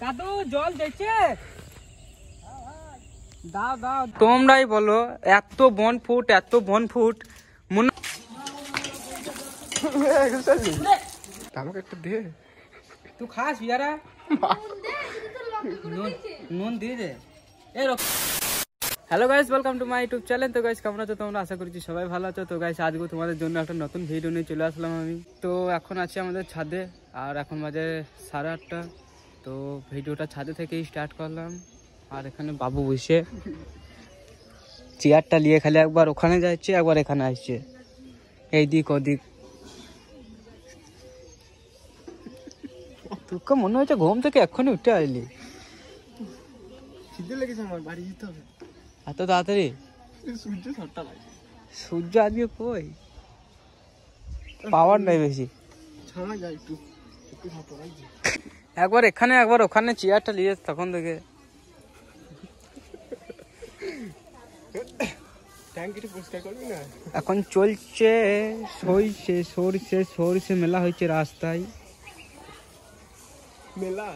দাদু জল দিচ্ছে? দাও দাও। তোমরাই বলো, এত বন ফুট মনে আমাকে একটা দে। তুই খাস ইয়ারা? নুন দিয়ে দে। Hello guys, welcome to my YouTube channel. তো গাইস কেমন আছো তোমরা? আশা করছি সবাই ভালো আছো। তো গাইস আজকে তোমাদের জন্য একটা নতুন ভিডিও নিয়ে চলে আসলাম আমি। তো এখন আছি আমাদের ছাদে, আর এখন বাজে 8:30। তো ভিডিওটা ছাদে থেকেই স্টার্ট করলাম। আর এখানে বাবু বসে চেয়ারটা নিয়ে খালি একবার ওখানে যাচ্ছে, একবার এখানে আসছে, এই দিক ওদিক। তোকে মনে হচ্ছে ঘুম থেকে এক্ষুনি উঠে আসলি। খিদে লেগেছে আমার, বাড়ি যেতে হবে এত তাড়াতাড়ি? সূর্য 7টা বাজে। সূর্য আজকে কই, পাওয়ার নাই বেশি। ছানা যায় একটু একটু 7টা বাজে। একবার এখানে একবার ওখানে চেয়ারটা নিয়ে তখন থেকে ট্যাঙ্কিটা পরিষ্কার করবি না? এখন চলছে সরষে মেলা হয়েছে রাস্তায়। মেলা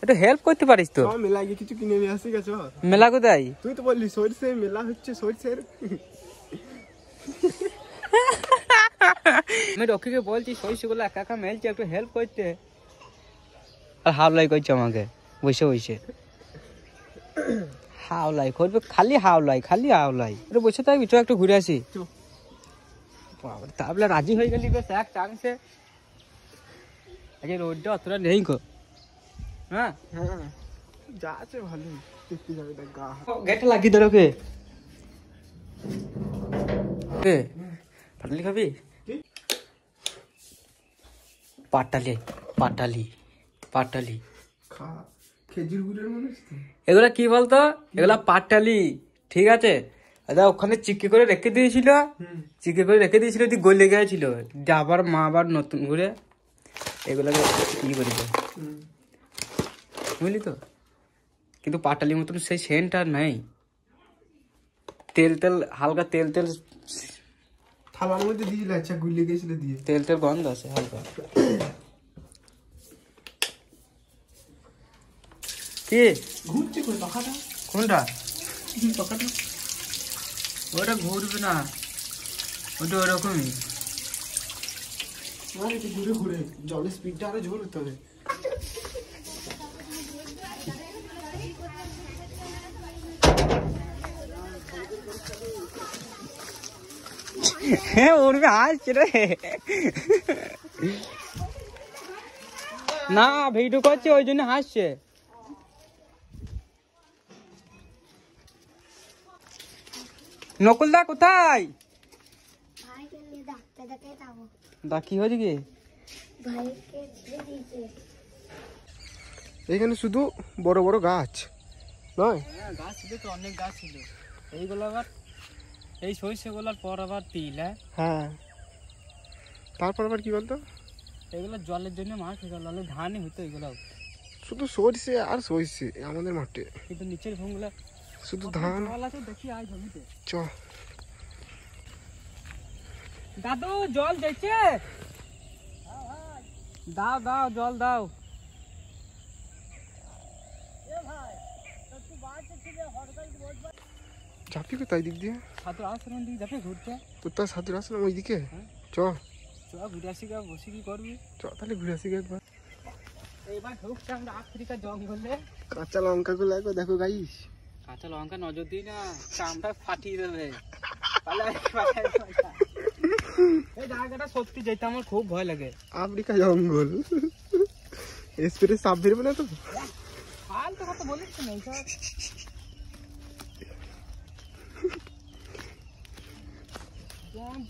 একটু হেল্প করতে পারিস তো? মেলা গিয়ে কিছু কিনে নিয়ে আসি গেছো। মেলা কোথায়? তুই তো বললি সরষে মেলা হচ্ছে, সরষের। আমি রকিকে বলছি সরষেগুলো একা একা মেলছে, একটু হেল্প করতে, আর হাওলাই করছে আমাকে বসে বসে। হাওলাই করবে, খালি হাওলাই এটা বসে থাকবি। চ একটু ঘুরে আসি। তাহলে রাজি হয়ে গেলি বেশ এক চান্সে। আজকে রোডটা অতটা নেই গো। হ্যাঁ হ্যাঁ যা আছে ভালোই দেখতে যাবে। দেখ গা গেটটা লাগিয়ে দেয় ওকে। পাটালি খাবি? পাটালি খা। খেজুর গুড়ের মনে হচ্ছে। এগুলা কি বলতো? এগুলা পাটালি, ঠিক আছে? দাদা ওখানে চিকি করে রেখে দিয়েছিল, গলে গেছিল। আবার মা আবার নতুন করে এগুলাকে ই করে দেয়, বুঝলি তো? কিন্তু পাটালির মতন সেই সেন্ট আর নাই। তেল হালকা তেল থালার মধ্যে দিয়ে দিলে আচ্ছা গুলিয়ে গেছিল, দিয়ে তেল গন্ধ আছে হালকা। কি ঘুরছে কই পাখাটা? কোনটা পাখাটা ওটা ঘুরবে না, ওটা ওরকমই। মানে একটু ঘুরে ঘুরে জলের স্পিডটা আরো জোর হতে হবে। হ্যাঁ উঠবে, হাসছে রে। না ভিডিও করছে ওই জন্য হাসছে। নকুলদা কোথায়? কি হয়েছে কি? এইখানে শুধু বড় বড় গাছ নয়? হ্যাঁ গাছ ছিল তো, অনেক গাছ ছিল। এইগুলো আবার এই সরিষাগুলোর পর আবার তিল। হ্যাঁ তারপর আবার কি বলতো, এগুলো জলের জন্য মাছ হয়ে গেল, ধানই হতো এগুলো। শুধু সরষে আর সরষে আমাদের মাঠে, কিন্তু নিচের ভূমিগুলো শুধু ধান। দেখি আয় জমিতে। চ দাদু জল দিচ্ছে? দাও জল দাও। ঝাঁপি কোথায় দিক দিয়ে? ছাত্র আশ্রম দিকে যাবে ঘুরতে। তোর তার সাথে আসলাম ওইদিকে। চ ঘুরে আসি গা, বসে কি করবি? চ তাহলে ঘুরে আসি একবার। এবার ঢুকছে আমরা আফ্রিকা জঙ্গলে। কাঁচা লঙ্কা গুলো একবার দেখো গাইস। কাঁচা লঙ্কা নজর দিই না, চামটা ফাটিয়ে দেবে। এই জায়গাটা সত্যি যেতে আমার খুব ভয় লাগে। আফ্রিকা জঙ্গল, স্প্রে সাপ বেরবে না তো? ফালতু কথা বলিস না এইসব।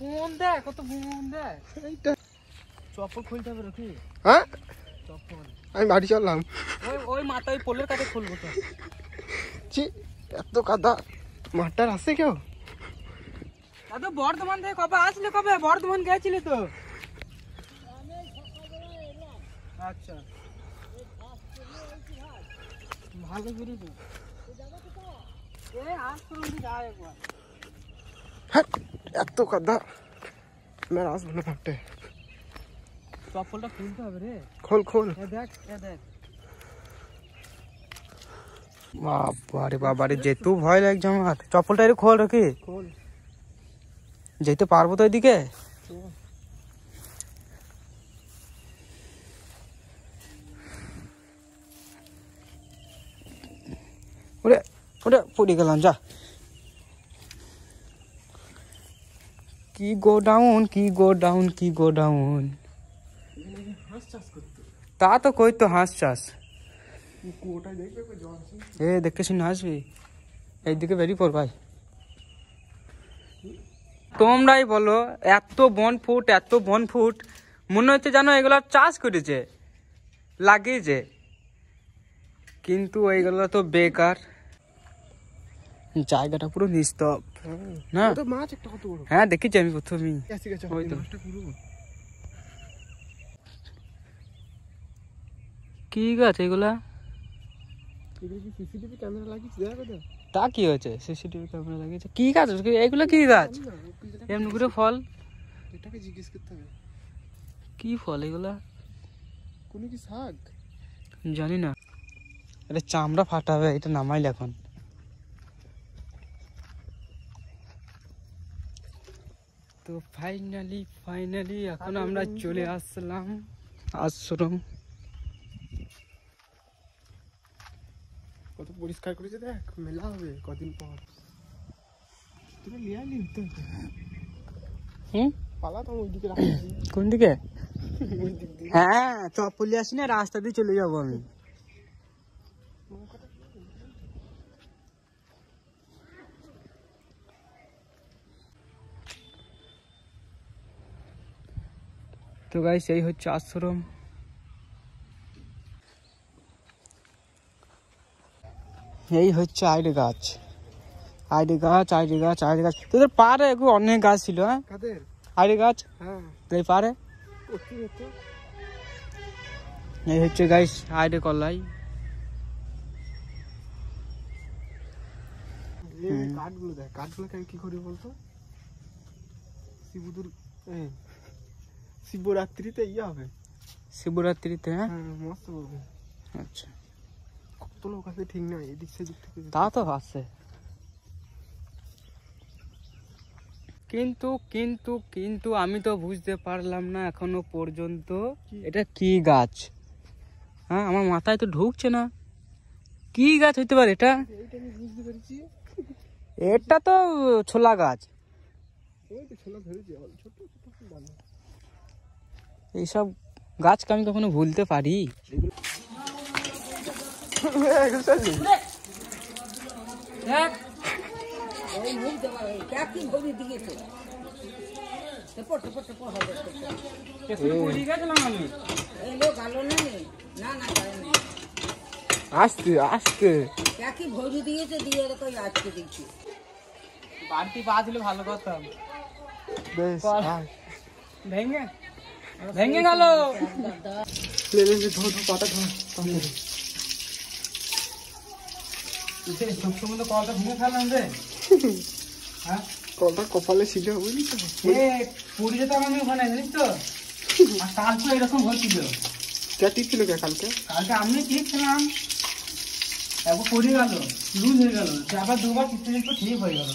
বোন দেখ কত বোন দেখ। চপ্পল খুলতে হবে নাকি? হ্যাঁ চপ্পল আমি বাড়ি চললাম। ওই মাথায় পোলের কাছে খুলবো তো। এত কাদা, মাঠটার আসছে কেউ? দাদু বর্ধমান থেকে কবে আসলে? কবে বর্ধমান গেছিলে তো? আচ্ছা ভালো করে তো হ্যাঁ এত কাদা, আমি আর আসবো না মাঠে। চপ্পলটা খুলতে হবে রে। খোল খোল। দেখ বাবারে বাবারে, যেতু ভয় লাগছে আমার। চপ্পলটা একটু খোল রাখি, যেতে পারবো তো এদিকে? ওরে ওরে, পড়ে গেলাম যা। কি গো ডাউন, কি গো ডাউন, কি গো ডাউন। তা তো কই তো হাঁস চাষ। এ দেখতে শুনে হাসবি, এইদিকে বেরিয়ে পড় ভাই। তোমরাই বলো, এত বনফুট, এত বনফুট, মনে হচ্ছে জানো এগুলো চাষ করেছে, লাগিয়েছে, কিন্তু এইগুলো তো বেকার। জায়গাটা পুরো নিস্তব না? হ্যাঁ দেখেছি আমি প্রথমেই। ওই তো কি গাছ এগুলা? সিসিটিভি ক্যামেরা লাগিয়েছি, দেখো তো। তা কি হয়েছে? সিসিটিভি ক্যামেরা লাগিয়েছে? কি গাছ এগুলো? কি গাছ? এমনি করে ফল? এটাকে জিজ্ঞেস করতে হবে। কি ফল এগুলা? কোনো কি শাক? জানি না। এটা চামড়া ফাটাবে, এটা নামাইলে এখন। তো ফাইনালি এখন আমরা চলে আসলাম আশ্রম। কত পরিষ্কার করেছে দেখ, মেলা হবে কদিন পর। তুমি লিয়া নি তো? পালা তো ওইদিকে রাখছি। কোন দিকে? ওই দিক দিয়ে। হ্যাঁ চপ্পল আসি না, রাস্তা দিয়ে চলে যাবো আমি। তো গাইস এই হচ্ছে আশ্রম। এই হচ্ছে আইডি গাছ, আইডি গাছ, আইডি গাছ, আইডি গাছ। তোদের পারে অনেক গাছ ছিল। হ্যাঁ কাদের? আইডি গাছ। হ্যাঁ এই পারে। এই হচ্ছে গাইস আইডি কলাই। কাঠগুলো দেখ, কাঠগুলো কি করে বলতো? শিবরাত্রিতে ইয়ে হবে। শিবরাত্রিতে? হ্যাঁ মস্ত হবে। আচ্ছা, কত লোক আছে ঠিক না, এদিক সেদিক থেকে। তা তো আছে, কিন্তু কিন্তু কিন্তু আমি তো বুঝতে পারলাম না এখনো পর্যন্ত এটা কি গাছ। হ্যাঁ আমার মাথায় তো ঢুকছে না, কি গাছ হইতে পারে এটা? এইটা আমি বুঝতে পেরেছি, এটা তো ছোলা গাছ। ওই তো ছোলা ধরেছে, ছোট ছোট দানা। এইসব গাছকে আমি কখনো ভুলতে পারি? আস্তে আস্তে বাড়তি পা দিলে ভালো করতাম। বেশ ভেঙে ভেঙে গেল। পাতা ধর। সবসময় কলটা ভেঙে ফেললাম রে। হ্যাঁ কলটা কপালে ছিল, বুঝলি তো? পুরী যেতাম আমি ওখানে, জানিস তো? আর কালকে এরকম হচ্ছিল। কে টিপছিল কে কালকে? কালকে আমি টিপছিলাম, একবার পড়ে গেল, লুজ হয়ে গেল, আবার দুবার টিপতে টিপতে ঠিক হয়ে গেল।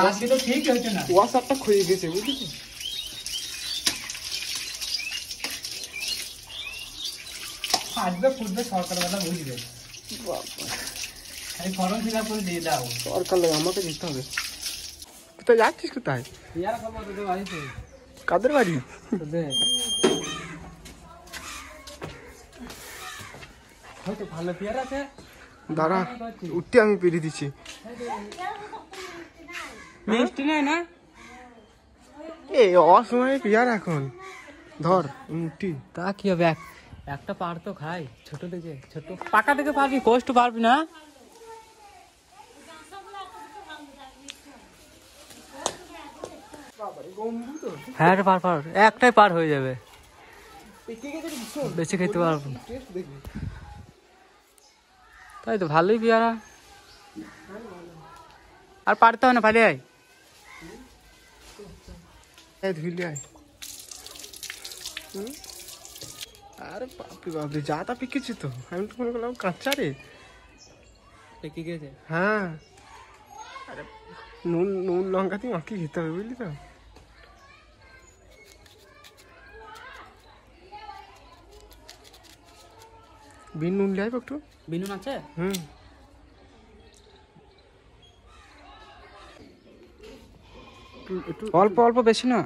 আজকে তো ঠিক হয়েছে না, ওয়াশারটা ক্ষয়ে গেছে, বুঝলি তো? আসবে ফুটবে সরকারবেলা, বুঝবে। খালি ফর্ম ফিল আপ করে দিয়ে দাও। সরকার লাগে, আমাকে যেতে হবে। কোথায় যাচ্ছিস? কোথায়? পেয়ারা খাবো তোদের বাড়িতে। কাদের বাড়ি? তোদের হয়তো ভালো পেয়ারা আছে। দাঁড়া, উঠতে আমি পেরে দিচ্ছি। মিষ্টি নয় না? এই অসময়ে পেয়ার এখন ধর উঠি। তা কি হবে, একটা পার তো খাই, ছোট থেকে ছোট। পাকা থেকে পারবি, কষ্ট পারবি না? হ্যাঁ রে, পার একটাই পার হয়ে যাবে, বেশি খেতে পারবো না। তাই তো ভালোই পেয়ারা, আর পারতে হয় না, পারে আয়। ধুইলে আয়। আরে বাপরে বাপরে, যা তা পিকেছি তো। আমি তো মনে করলাম কাঁচা রে। পেকে গেছে। হ্যাঁ, আরে নুন নুন লঙ্কা দিয়ে মাখিয়ে খেতে হবে, বুঝলি তো। বিন নুন লাইব একটু। বিনুন আছে? হুম, একটু অল্প অল্প, বেশি না।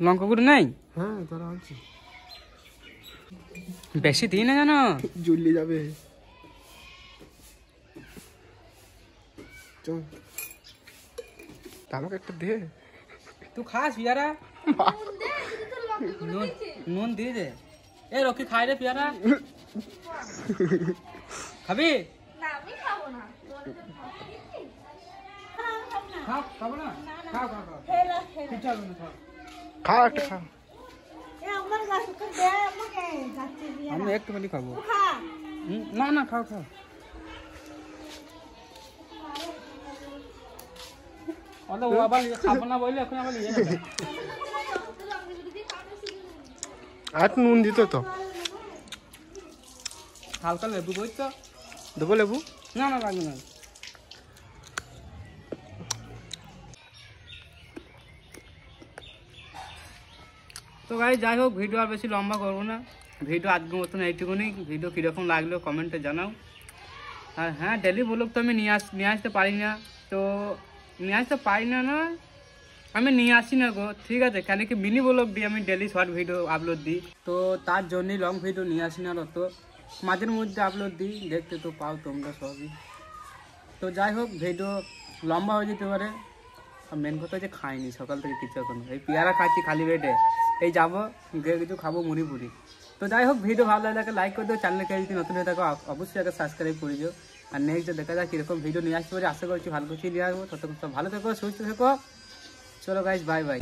লঙ্কা গুঁড়ো নাই? হ্যাঁ তারা আছে, বেশি দিই না জানো, জ্বলিয়ে যাবে। চল আমাকে একটা দে। তুই খাস পিয়ারা? নুন নুন দিয়ে দে। এ রকি খাই রে পিয়ারা, খাবি? খাও, খাবো না? খাও খাও খাও, পিঠা বানা খাও। খা একটা খা। আমি একটুখানি খাবো। না না, খাও খাও। ও আবার খাবো না বললে এখন আবার নিয়ে যাবে। আর একটু নুন দিত তো। হালকা লেবু বই তো দেবো লেবু? না না, লাগবে না। তো ভাই যাই হোক, ভিডিও আর বেশি লম্বা করবো না, ভিডিও আজকের মতন এইটুকুনি। ভিডিও কীরকম লাগলো কমেন্টে জানাও। আর হ্যাঁ, ডেলি ব্লগ তো আমি নিয়ে আসতে পারি না, তো নিয়ে আসতে পারি না না, আমি নিয়ে আসি না গো, ঠিক আছে। কেন কি মিনি ব্লগ দিই আমি, ডেলি শর্ট ভিডিও আপলোড দিই, তো তার জন্যই লং ভিডিও নিয়ে আসি না, অত মাঝের মধ্যে আপলোড দিই, দেখতে তো পাও তোমরা সবই। তো যাই হোক, ভিডিও লম্বা হয়ে যেতে পারে। আর মেন কথা হচ্ছে খাইনি সকাল থেকে কিছু এখনো, এই পেয়ারা খাচ্ছি খালি পেটে, এই যাবো গিয়ে কিছু খাবো মুড়ি পুরি। তো যাই হোক, ভিডিও ভালো লাগলে লাইক করে দিও, চ্যানেলকে যদি নতুন হয়ে থাকো অবশ্যই একটা সাবস্ক্রাইব করে দিও। আর নেক্সট দেখা যাক কীরকম ভিডিও নিয়ে আসতে পারি, আশা করছি ভালো কিছু নিয়ে আসবো। ততক্ষণ সব ভালো থেকো, সুস্থ থেকো। চলো গাইস, বাই বাই।